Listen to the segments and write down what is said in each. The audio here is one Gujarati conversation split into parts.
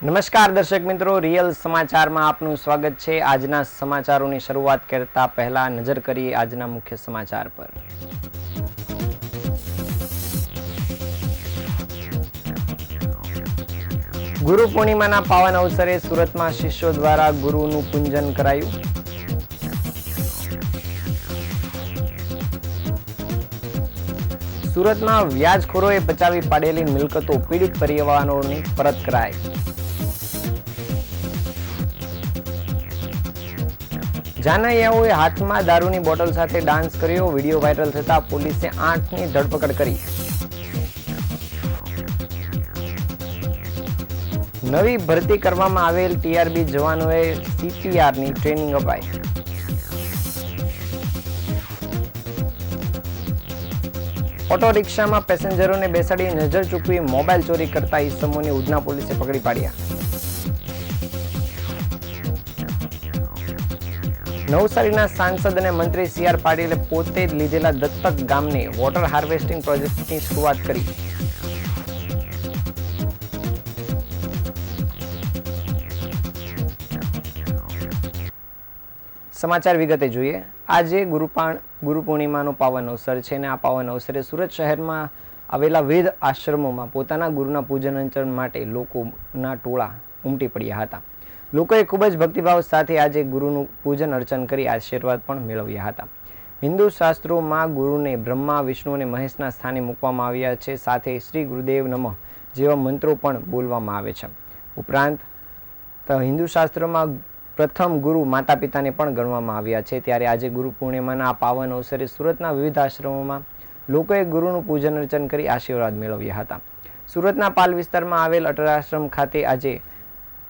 નમસ્કાર દર્શક મિત્રો, રિયલ સમાચારમાં આપનું સ્વાગત છે। આજના સમાચારોની શરૂઆત કરતા પહેલા નજર કરીએ આજના મુખ્ય સમાચાર પર। ગુરુ પૂર્ણિમાના પાવન અવસરે સુરતમાં શિષ્યો દ્વારા ગુરુનું પૂજન કરાયું। સુરતમાં વ્યાજખોરોએ બચાવી પાડેલી મિલકતો પીડિત પરિવારોને પરત કરાઈ। જાનૈયાઓએ હાથમાં દારૂની બોટલ સાથે ડાન્સ કર્યો। વિડીયો વાયરલ થતા પોલીસે 8ની ધરપકડ કરી। નવી ભરતી કરવામાં આવેલ ટીઆરબી જવાનોએ સીપીઆરની ટ્રેનિંગ અપાઈ। ઓટો રિક્ષામાં પેસેન્જરોને બેસાડી નજર ચૂકવી મોબાઈલ ચોરી કરતા ઈસમોને ઉધના પોલીસે પકડી પાડ્યા। નવસારીના સાંસદ અને મંત્રી સી.આર. પાટીલે પોતે જ લીધેલા દત્તક ગામને વોટર હાર્વેસ્ટિંગ પ્રોજેક્ટની શરૂઆત કરી। સમાચાર વિગતે જોઈએ। આજે ગુરુ પૂર્ણિમાનો પાવન અવસર છે અને આ પાવન અવસરે સુરત શહેરમાં આવેલા વિવિધ આશ્રમોમાં પોતાના ગુરુના પૂજન અર્ચન માટે લોકોના ટોળા ઉમટી પડ્યા હતા। લોકોએ ખૂબ જ ભક્તિભાવ સાથે આજે ગુરુનું પૂજન અર્ચન કરી આશીર્વાદ પણ મેળવ્યા હતા। હિન્દુ શાસ્ત્રોમાં ગુરુને બ્રહ્મા, વિષ્ણુ અને મહેશના સ્થાને મૂકવામાં આવ્યા છે। સાથે શ્રી ગુરુદેવ નમઃ જેવા મંત્રો પણ બોલવામાં આવે છે। ઉપરાંત હિન્દુ શાસ્ત્રોમાં પ્રથમ ગુરુ માતા પિતાને પણ ગણવામાં આવ્યા છે। ત્યારે આજે ગુરુ પૂર્ણિમાના આ પાવન અવસરે સુરતના વિવિધ આશ્રમોમાં લોકોએ ગુરુનું પૂજન અર્ચન કરી આશીર્વાદ મેળવ્યા હતા। સુરતના પાલ વિસ્તારમાં આવેલ અટલ આશ્રમ ખાતે આજે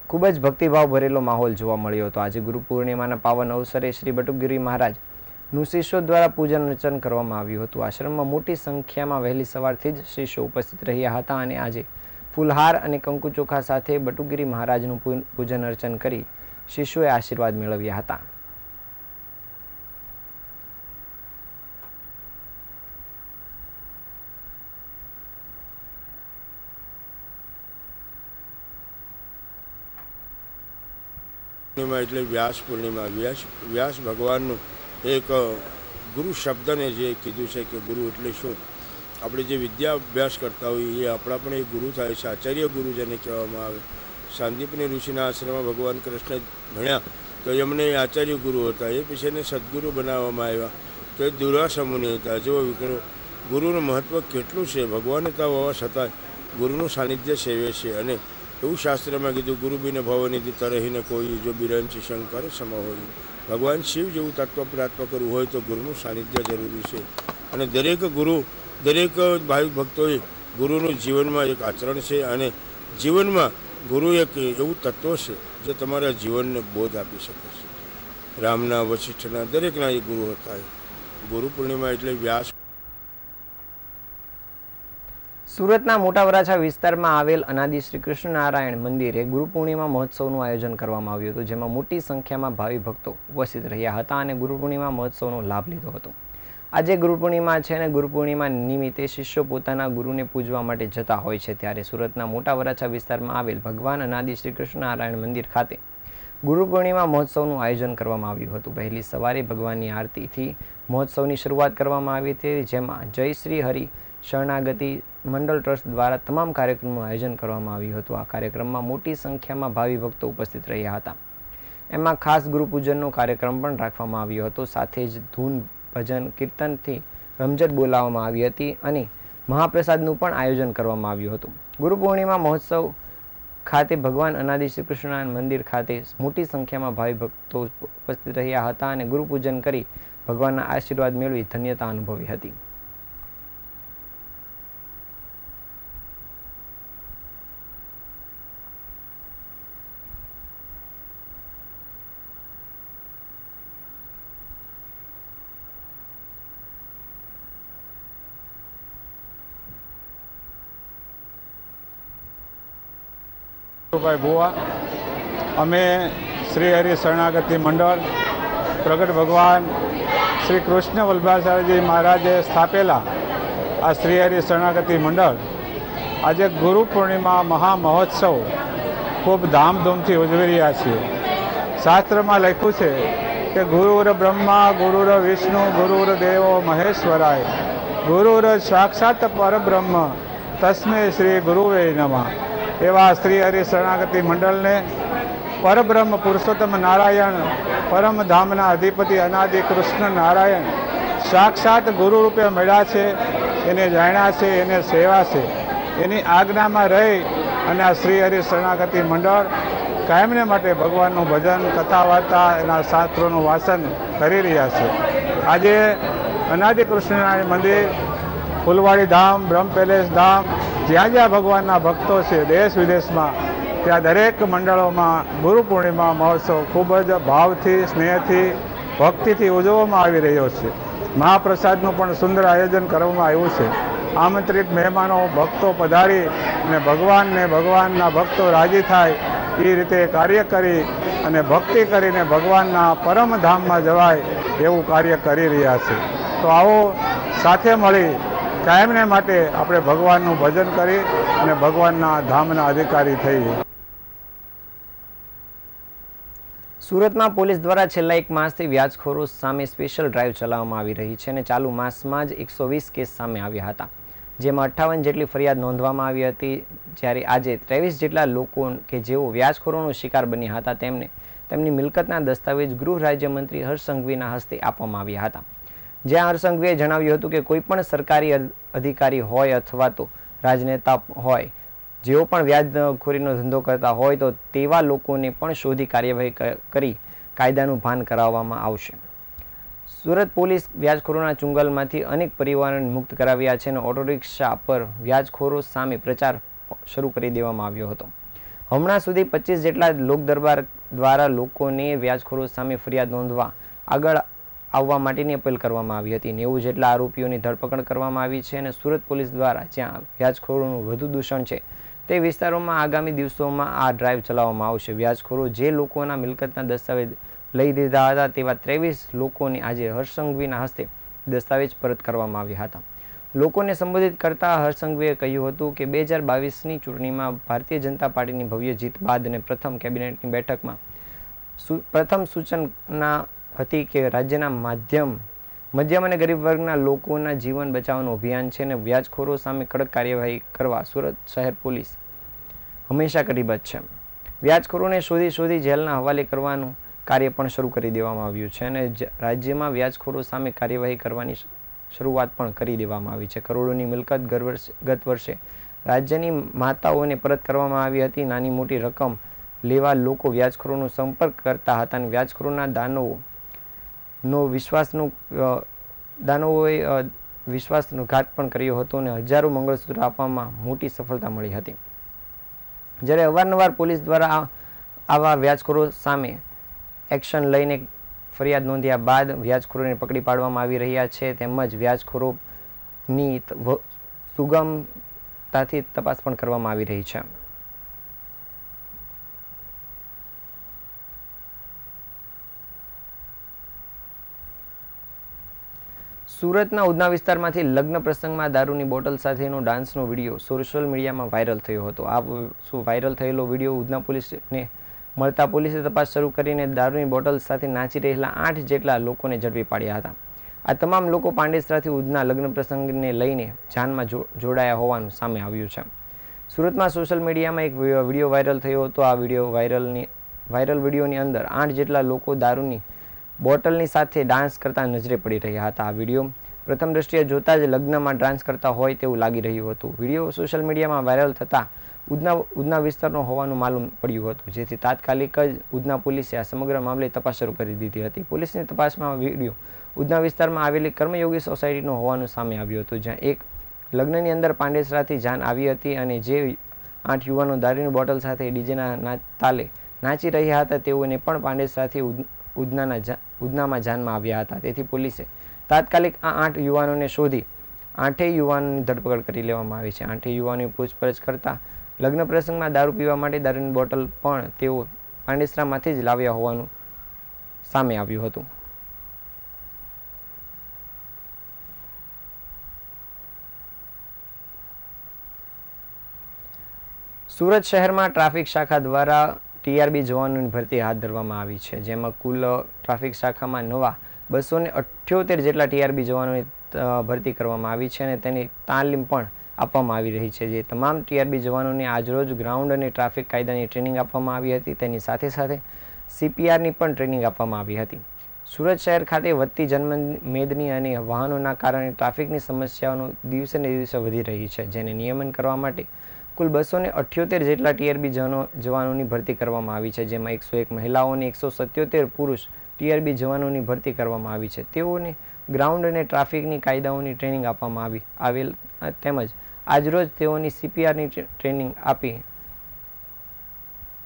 ખૂબ જ ભક્તિભાવ ભરેલો માહોલ જોવા મળ્યો હતો। આજે ગુરુ પૂર્ણિમાના પાવન અવસરે શ્રી બટુકગીરી મહારાજનું શિષ્યો દ્વારા પૂજન અર્ચન કરવામાં આવ્યું હતું। આશ્રમમાં મોટી સંખ્યામાં વહેલી સવારથી જ શિષ્યો ઉપસ્થિત રહ્યા હતા અને આજે ફૂલહાર અને કંકુ ચોખા સાથે બટુકગીરી મહારાજનું પૂજન અર્ચન કરી શિષ્યોએ આશીર્વાદ મેળવ્યા હતા। પૂર્ણિમા એટલે વ્યાસ પૂર્ણિમા। વ્યાસ ભગવાનનું એક ગુરુ શબ્દને જે કીધું છે કે ગુરુ એટલે શું, આપણે જે વિદ્યા અભ્યાસ કરતા હોઈએ એ આપણા પણ એક ગુરુ થાય છે। આચાર્ય ગુરુ જેને કહેવામાં આવે। સાંદીપની ઋષિના આશ્રમમાં ભગવાન કૃષ્ણ ભણ્યા તો એમને આચાર્ય ગુરુ હતા। એ પછી એને સદગુરુ બનાવવામાં આવ્યા તો એ દુર્વાસા મુનિ હતા। જો ગુરુનું મહત્ત્વ કેટલું છે, ભગવાનતા હોવા છતાં ગુરુનું સાનિધ્ય સેવે છે। અને એવું શાસ્ત્રમાં કીધું ગુરુ બિન ભવનિધિ તરહીને કોઈ, જો બિરંચી શંકર સમ હોય। ભગવાન શિવ જેવું તત્વ પ્રાપ્ત કરવું હોય તો ગુરુનું સાનિધ્ય જરૂરી છે। અને દરેક ગુરુ, દરેક ભાવિક ભક્તોએ ગુરુનું જીવનમાં એક આચરણ છે અને જીવનમાં ગુરુ એક એવું તત્વ છે જે તમારા જીવનને બોધ આપી શકે છે। રામના, વશિષ્ઠના દરેકના એ ગુરુ હતા। ગુરુ પૂર્ણિમા એટલે વ્યાસ। સુરતના મોટા વરાછા વિસ્તારમાં આવેલ અનાદિ શ્રી કૃષ્ણનારાયણ મંદિરે ગુરુ પૂર્ણિમા મહોત્સવનું આયોજન કરવામાં આવ્યું હતું, જેમાં મોટી સંખ્યામાં ભાવિ ભક્તો ઉપસ્થિત રહ્યા હતા અને ગુરુ પૂર્ણિમા મહોત્સવનો લાભ લીધો હતો। આજે ગુરુ પૂર્ણિમા છે અને ગુરુ પૂર્ણિમા નિમિત્તે શિષ્યો પોતાના ગુરુને પૂજવા માટે જતા હોય છે। ત્યારે સુરતના મોટા વરાછા વિસ્તારમાં આવેલ ભગવાન અનાદિ શ્રી કૃષ્ણનારાયણ મંદિર ખાતે ગુરુ પૂર્ણિમા મહોત્સવનું આયોજન કરવામાં આવ્યું હતું। વહેલી સવારે ભગવાનની આરતીથી મહોત્સવની શરૂઆત કરવામાં આવી હતી, જેમાં જય શ્રી હરિ શરણાગતિ મંડળ ટ્રસ્ટ દ્વારા તમામ કાર્યક્રમનું આયોજન કરવામાં આવ્યું હતું। આ કાર્યક્રમમાં મોટી સંખ્યામાં ભાવિ ભક્તો ઉપસ્થિત રહ્યા હતા। એમાં ખાસ ગુરુ પૂજનનો કાર્યક્રમ પણ રાખવામાં આવ્યો હતો। સાથે જ ધૂન, ભજન, કીર્તનથી રમઝટ બોલાવવામાં આવી હતી અને મહાપ્રસાદનું પણ આયોજન કરવામાં આવ્યું હતું। ગુરુ પૂર્ણિમા મહોત્સવ ખાતે ભગવાન અનાદિ શ્રી કૃષ્ણનારાયણ મંદિર ખાતે મોટી સંખ્યામાં ભાવિ ભક્તો ઉપસ્થિત રહ્યા હતા અને ગુરુ પૂજન કરી ભગવાનના આશીર્વાદ મેળવી ધન્યતા અનુભવી હતી। ભાઈ ભુવા, અમે શ્રી હરિ શરણાગતિ મંડળ પ્રગટ ભગવાન શ્રી કૃષ્ણ વલ્લભાચાર્યજી મહારાજે સ્થાપેલા આ શ્રી હરિ શરણાગતિ મંડળ આજે ગુરુ પૂર્ણિમા મહામહોત્સવ ખૂબ ધામધૂમથી ઉજવી રહ્યા છીએ. શાસ્ત્રમાં લખ્યું છે કે ગુરુર બ્રહ્મા ગુરુર વિષ્ણુ ગુરુર દેવો મહેશ્વરાય ગુરુર સાક્ષાત પરબ્રહ્મ તસ્મે શ્રી ગુરુવે નમઃ. એવા શ્રી હરિ શરણાગતિ મંડળને પરબ્રહ્મ પુરુષોત્તમ નારાયણ પરમધામના અધિપતિ અનાદિ કૃષ્ણ નારાયણ સાક્ષાત ગુરુ રૂપે મળ્યા છે. એને જાણ્યા છે, એને સેવા છે, એની આજ્ઞામાં રહી અને આ શ્રી હરિ શરણાગતિ મંડળ કાયમને માટે ભગવાનનું ભજન કથા વાર્તા એના શાસ્ત્રોનું વાંચન કરી રહ્યા છે. આજે અનાદિ કૃષ્ણનારાયણ મંદિર, ફૂલવાડી ધામ, બ્રહ્મ પેલેસ ધામ, જ્યાં જ્યાં ભગવાનના ભક્તો છે દેશ વિદેશમાં, ત્યાં દરેક મંડળોમાં ગુરુ પૂર્ણિમા મહોત્સવ ખૂબ જ ભાવથી, સ્નેહથી, ભક્તિથી ઉજવવામાં આવી રહ્યો છે. મહાપ્રસાદનું પણ સુંદર આયોજન કરવામાં આવ્યું છે. આમંત્રિત મહેમાનો, ભક્તો પધારી અને ભગવાનના ભક્તો રાજી થાય એ રીતે કાર્ય કરી અને ભક્તિ કરીને ભગવાનના પરમધામમાં જવાય એવું કાર્ય કરી રહ્યા છે. તો આવો સાથે મળી કાયમને માટે આપણે ભગવાનનું ભજન કરી અને ભગવાનના ધામના અધિકારી થઈએ. સુરતમાં પોલીસ દ્વારા છેલ્લા એક માસથી વ્યાજખોરો સામે સ્પેશિયલ ડ્રાઈવ ચલાવવામાં આવી રહી છે અને ચાલુ માસમાં જ 120 કેસ સામે આવ્યા હતા, જેમાં 58 જેટલી ફરિયાદ નોંધવામાં આવી હતી. જ્યારે આજે 23 જેટલા લોકો કે જેઓ વ્યાજખોરોનો શિકાર બન્યા હતા તેમને તેમની મિલકતના દસ્તાવેજ ગૃહ રાજ્યમંત્રી હર્ષ સંઘવીના હસ્તે આપવામાં આવ્યા હતા. જ્યાં હર્ષ સંઘવીએ જણાવ્યું હતું કે કોઈપણ સરકારી અધિકારી હોય અથવા તો રાજનેતા હોય જેઓ પણ વ્યાજખોરીનો ધંધો કરતા હોય તો તેવા લોકોને પણ શોધી કાર્યવાહી કરી કાયદાનું ભાન કરાવવામાં આવશે. સુરત પોલીસ વ્યાજખોરોના ચુંગલમાંથી અનેક પરિવારોને મુક્ત કરાવ્યા છે અને ઓટો રિક્ષા પર વ્યાજખોરો સામે પ્રચાર શરૂ કરી દેવામાં આવ્યો હતો. હમણાં સુધી 25 જેટલા લોકદરબાર દ્વારા લોકોને વ્યાજખોરો સામે ફરિયાદ નોંધવા આગળ આવવા માટેની અપીલ કરવામાં આવી હતી. 90 જેટલા આરોપીઓની ધરપકડ કરવામાં આવી છે અને સુરત પોલીસ દ્વારા જ્યાં વ્યાજખોરોનું વધુ દૂષણ છે તે વિસ્તારોમાં આગામી દિવસોમાં આ ડ્રાઈવ ચલાવવામાં આવશે. વ્યાજખોરો જે લોકોના મિલકતના દસ્તાવેજ લઈ દીધા હતા તેવા 23 લોકોને આજે હર્ષ સંઘવીના હસ્તે દસ્તાવેજ પરત કરવામાં આવ્યા હતા. લોકોને સંબોધિત કરતા હર્ષ સંઘવીએ કહ્યું હતું કે 2022ની ચૂંટણીમાં ભારતીય જનતા પાર્ટીની ભવ્ય જીત બાદ અને પ્રથમ કેબિનેટની બેઠકમાં પ્રથમ સૂચના હતી કે રાજ્યના મધ્યમ અને ગરીબ વર્ગના લોકોના જીવન બચાવવાનું અભિયાન છે અને વ્યાજખોરો સામે કડક કાર્યવાહી કરવા સુરત શહેર પોલીસ હંમેશા કટિબદ્ધ છે. વ્યાજખોરોને શોધી જેલના હવાલે કરવાનું કાર્ય પણ શરૂ કરી દેવામાં આવ્યું છે અને રાજ્યમાં વ્યાજખોરો સામે કાર્યવાહી કરવાની શરૂઆત પણ કરી દેવામાં આવી છે. કરોડોની મિલકત ગત વર્ષે રાજ્યની માતાઓને પરત કરવામાં આવી હતી. નાની મોટી રકમ લેવા લોકો વ્યાજખોરોનો સંપર્ક કરતા હતા અને વ્યાજખોરોના દાનવોએ વિશ્વાસઘાત પણ કર્યો હતો અને હજારો મંગળસૂત્ર આપવામાં મોટી સફળતા મળી હતી. જ્યારે અવારનવાર પોલીસ દ્વારા આવા વ્યાજખોરો સામે એક્શન લઈને ફરિયાદ નોંધ્યા બાદ વ્યાજખોરોને પકડી પાડવામાં આવી રહ્યા છે, તેમજ વ્યાજખોરોની સુગમતાથી તપાસ પણ કરવામાં આવી રહી છે. સુરતના ઉધના વિસ્તારમાંથી લગ્ન પ્રસંગમાં દારૂની બોટલ સાથેનો ડાન્સનો વિડીયો સોશિયલ મીડિયામાં વાયરલ થયો હતો. આ વાયરલ થયેલો વિડીયો ઉધના પોલીસને મળતા પોલીસે તપાસ શરૂ કરીને દારૂની બોટલ સાથે નાચી રહેલા 8 જેટલા લોકોને ઝડપી પાડ્યા હતા. આ તમામ લોકો પાંડેસરાથી ઉધના લગ્ન પ્રસંગને લઈને જાનમાં જોડાયા હોવાનું સામે આવ્યું છે. સુરતમાં સોશિયલ મીડિયામાં એક વિડીયો વાયરલ થયો હતો. આ વાયરલ વિડીયોની અંદર 8 જેટલા લોકો દારૂની બોટલની સાથે ડાન્સ કરતા નજરે પડી રહ્યા હતા. આ વિડીયો પ્રથમ દ્રષ્ટિએ જોતા જ લગ્નમાં ડાન્સ કરતા હોય તેવું લાગી રહ્યું હતું. વિડીયો સોશિયલ મીડિયામાં વાયરલ થતાં ઉધના વિસ્તારનો હોવાનું માલુમ પડ્યું હતું, જેથી તાત્કાલિક જ ઉધના પોલીસે આ સમગ્ર મામલે તપાસ શરૂ કરી દીધી હતી. પોલીસની તપાસમાં વિડીયો ઉધના વિસ્તારમાં આવેલી કર્મયોગી સોસાયટીનો હોવાનું સામે આવ્યું હતું, જ્યાં એક લગ્નની અંદર પાંડેસરાથી જાન આવી હતી અને જે 8 યુવાનો દારૂની બોટલ સાથે ડીજેના તાલે નાચી રહ્યા હતા તેઓને પણ પાંડેસરાથી ઉધનામાં જાનમાં આવ્યા હતા. તેથી પોલીસે તાત્કાલિક આ 8 યુવાનોને શોધી 8 યુવાનોની ધરપકડ કરી લેવામાં આવી છે. 8 યુવાનોની પૂછપરછ કરતા લગ્ન પ્રસંગમાં દારૂ પીવા માટે દારૂની બોટલ પણ તેઓ પાંડેસરામાંથી જ લાવ્યા હોવાનું સામે આવ્યું હતું. સુરત શહેરમાં ટ્રાફિક શાખા દ્વારા ટીઆરબી જવાનોની ભરતી હાથ ધરવામાં આવી છે, જેમાં કુલ ટ્રાફિક શાખામાં નવા 278 જેટલા ટીઆરબી જવાનોની ભરતી કરવામાં આવી છે અને તેની તાલીમ પણ આપવામાં આવી રહી છે. જે તમામ ટીઆરબી જવાનોને આજરોજ ગ્રાઉન્ડ અને ટ્રાફિક કાયદાની ટ્રેનિંગ આપવામાં આવી હતી. તેની સાથે સાથે CPRની પણ ટ્રેનિંગ આપવામાં આવી હતી. સુરત શહેર ખાતે વધતી જનમેદની અને વાહનોના કારણે ટ્રાફિકની સમસ્યાઓ દિવસે ને દિવસે વધી રહી છે, જેને નિયમન કરવા માટે કુલ 278 જેટલા ટીઆરબી જવાનોની ભરતી કરવામાં આવી છે, જેમાં 101 મહિલાઓ અને 177 પુરુષ ટીઆરબી જવાનોની ભરતી કરવામાં આવી છે. તેઓને ગ્રાઉન્ડ અને ટ્રાફિકની કાયદાઓની ટ્રેનિંગ આપવામાં આવેલ તેમજ આજરોજ તેઓની CPRની ટ્રેનિંગ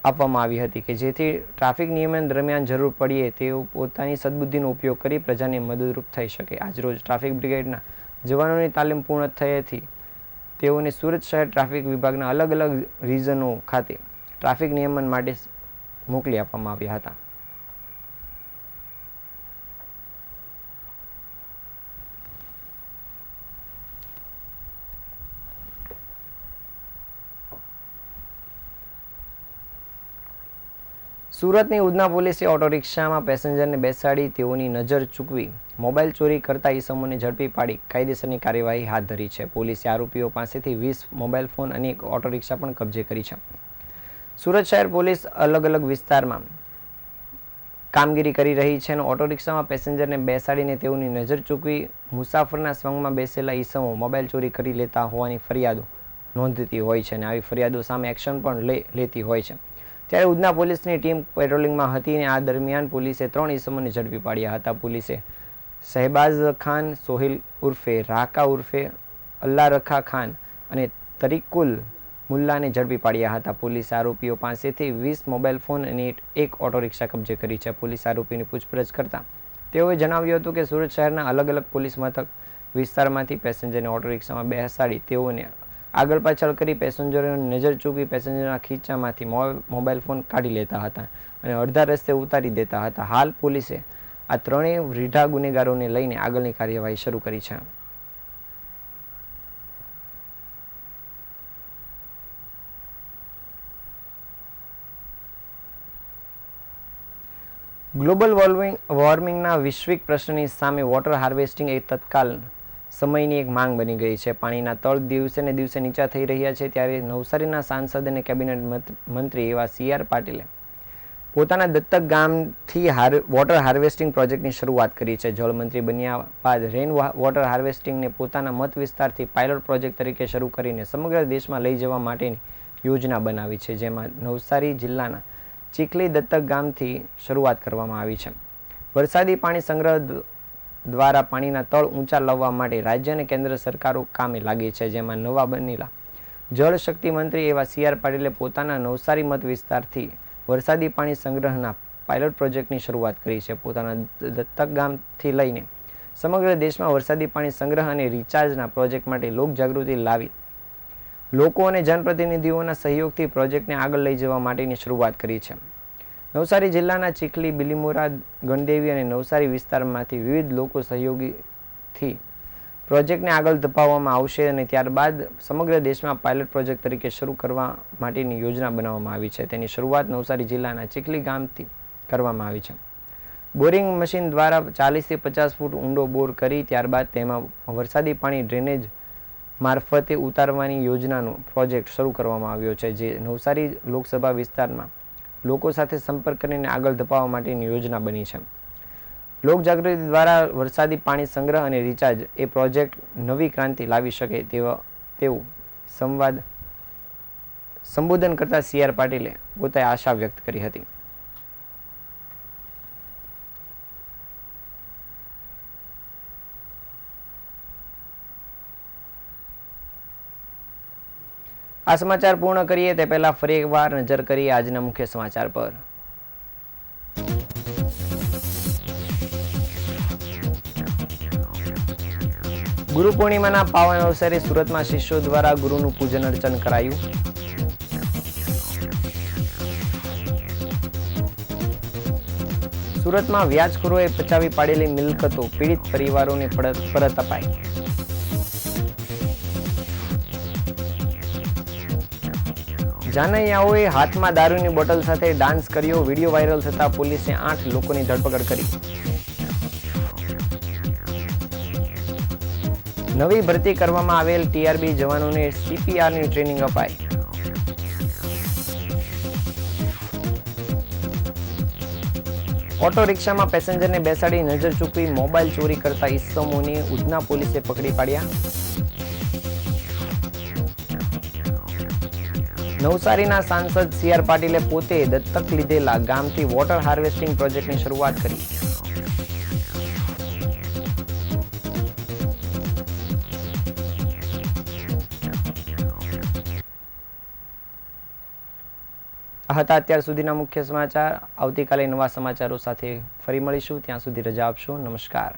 આપવામાં આવી હતી કે જેથી ટ્રાફિક નિયમન દરમિયાન જરૂર પડીએ તેઓ પોતાની સદબુદ્ધિનો ઉપયોગ કરી પ્રજાને મદદરૂપ થઈ શકે. આજરોજ ટ્રાફિક બ્રિગેડના જવાનોની તાલીમ પૂર્ણ થયેથી તેઓને સુરત શહેર ટ્રાફિક વિભાગના અલગ અલગ રિજનો ખાતે ટ્રાફિક નિયમન માટે મોકલી આપવામાં આવ્યા હતા. સુરતની ઉધના પોલીસે ઓટો રિક્ષામાં પેસેન્જરને બેસાડી તેઓની નજર ચૂકવી મોબાઈલ ચોરી કરતા ઈસમોને ઝડપી પાડી કાયદેસરની કાર્યવાહી હાથ ધરી છે. પોલીસે આરોપીઓ પાસેથી 20 મોબાઈલ ફોન અને એક ઓટો રિક્ષા પણ કબજે કરી છે. સુરત શહેર પોલીસ અલગ અલગ વિસ્તારમાં કામગીરી કરી રહી છે અને ઓટો રિક્ષામાં પેસેન્જરને બેસાડીને તેઓની નજર ચૂકવી મુસાફરના સ્વંગમાં બેસેલા ઈસમો મોબાઈલ ચોરી કરી લેતા હોવાની ફરિયાદો નોંધતી હોય છે અને આવી ફરિયાદો સામે એક્શન પણ લેતી હોય છે. ત્યારે ઉધના પોલીસની ટીમ પેટ્રોલિંગમાં હતી અને આ દરમિયાન પોલીસે 3 ઈસમોને ઝડપી પાડ્યા હતા. પોલીસે શહેબાઝ ખાન, સોહિલ ઉર્ફે રાકા ઉર્ફે અલ્લા રખા ખાન અને તરીકુલ મુલ્લાને ઝડપી પાડ્યા હતા. પોલીસે આરોપીઓ પાસેથી 20 મોબાઈલ ફોન અને એક ઓટો રિક્ષા કબજે કરી છે. પોલીસ આરોપીની પૂછપરછ કરતા તેઓએ જણાવ્યું હતું કે સુરત શહેરના અલગ અલગ પોલીસ મથક વિસ્તારમાંથી પેસેન્જરને ઓટો રિક્ષામાં બેસાડી તેઓને આગળ પાછળ કરી પેસેન્જરોની નજર ચૂકવી પેસેન્જરના ખીચામાંથી મોબાઈલ ફોન કાઢી લેતા હતા અને અડધા રસ્તે ઉતારી દેતા હતા. હાલ પોલીસે આ ત્રણેય રીઢા ગુનેગારોને લઈને આગળની કાર્યવાહી શરૂ કરી છે. ગ્લોબલ વોર્મિંગના વૈશ્વિક પ્રશ્નની સામે વોટર હાર્વેસ્ટિંગ એ તત્કાલ સમયની એક માંગ બની ગઈ છે. પાણીના તળ દિવસે ને દિવસે નીચા થઈ રહ્યા છે ત્યારે નવસારીના સાંસદ અને કેબિનેટ મંત્રી એવા CR પાટીલે પોતાના દત્તક ગામથી વોટર હાર્વેસ્ટિંગ પ્રોજેક્ટની શરૂઆત કરી છે. જળમંત્રી બન્યા બાદ રેન વોટર હાર્વેસ્ટિંગને પોતાના મત વિસ્તારથી પાયલોટ પ્રોજેક્ટ તરીકે શરૂ કરીને સમગ્ર દેશમાં લઈ જવા માટેની યોજના બનાવી છે, જેમાં નવસારી જિલ્લાના ચીખલી દત્તક ગામથી શરૂઆત કરવામાં આવી છે. વરસાદી પાણી સંગ્રહ દ્વારા પાણીના તળ ઊંચા લાવવા માટે રાજ્ય અને કેન્દ્ર સરકારો કામે લાગી છે, જેમાં નવા બનેલા જળ શક્તિ મંત્રી એવા CR પાટીલે પોતાના નવસારી મત વિસ્તારથી વરસાદી પાણી સંગ્રહના પાયલોટ પ્રોજેક્ટની શરૂઆત કરી છે. પોતાના દત્તક ગામથી લઈને સમગ્ર દેશમાં વરસાદી પાણી સંગ્રહ અને રિચાર્જના પ્રોજેક્ટ માટે લોકજાગૃતિ લાવી લોકો અને જનપ્રતિનિધિઓના સહયોગથી પ્રોજેક્ટને આગળ લઈ જવા માટેની શરૂઆત કરી છે. નવસારી જિલ્લાના ચીખલી, બિલીમોરા, ગણદેવી અને નવસારી વિસ્તારમાંથી વિવિધ લોકો સહયોગીથી પ્રોજેક્ટને આગળ ધપાવવામાં આવશે અને ત્યારબાદ સમગ્ર દેશમાં પાયલોટ પ્રોજેક્ટ તરીકે શરૂ કરવા માટેની યોજના બનાવવામાં આવી છે. તેની શરૂઆત નવસારી જિલ્લાના ચીખલી ગામથી કરવામાં આવી છે. બોરિંગ મશીન દ્વારા 40 થી 50 ફૂટ ઊંડો બોર કરી ત્યારબાદ તેમાં વરસાદી પાણી ડ્રેનેજ મારફતે ઉતારવાની યોજનાનો પ્રોજેક્ટ શરૂ કરવામાં આવ્યો છે, જે નવસારી લોકસભા વિસ્તારમાં લોકો સાથે સંપર્ક કરીને આગળ ધપાવવા માટેની યોજના બની છે. લોકજાગૃતિ દ્વારા વરસાદી પાણી સંગ્રહ અને રિચાર્જ એ પ્રોજેક્ટ નવી ક્રાંતિ લાવી શકે તેવું સંબોધન કરતા CR પાટીલે પોતાએ આશા વ્યક્ત કરી હતી. આ સમાચાર પૂર્ણ કરીએ તે પહેલા ફરી એકવાર નજર કરીએ આજના મુખ્ય સમાચાર પર. ગુરુ પૂર્ણિમાના પાવન અવસરે સુરતમાં શિષ્યો દ્વારા ગુરુનું પૂજન અર્ચન કરાયું. સુરતમાં વ્યાજખોરોએ પચાવી પાડેલી મિલકતો પીડિત પરિવારોને પરત અપાઈ. જાનૈયાઓએ હાથમાં દારૂની બોટલ સાથે ડાન્સ કર્યો. વિડીયો વાયરલ થતા પોલીસે 8 લોકોની ધરપકડ કરી. નવી ભરતી કરવામાં આવેલ ટીઆરબી જવાનોને CPRની ટ્રેનિંગ અપાઈ. ઓટો રિક્ષામાં પેસેન્જરને બેસાડી નજર ચૂકવી મોબાઈલ ચોરી કરતા ઇસમોને ઉધના પોલીસે પકડી પાડ્યા. નવસારીના સાંસદ CR પાટીલે પોતે દત્તક લીધેલા ગામથી વોટર હાર્વેસ્ટિંગ પ્રોજેક્ટની શરૂઆત કરી. આ હતા અત્યાર સુધીના મુખ્ય સમાચાર. આવતીકાલે નવા સમાચારો સાથે ફરી મળીશું. ત્યાં સુધી રજા આપશો. નમસ્કાર.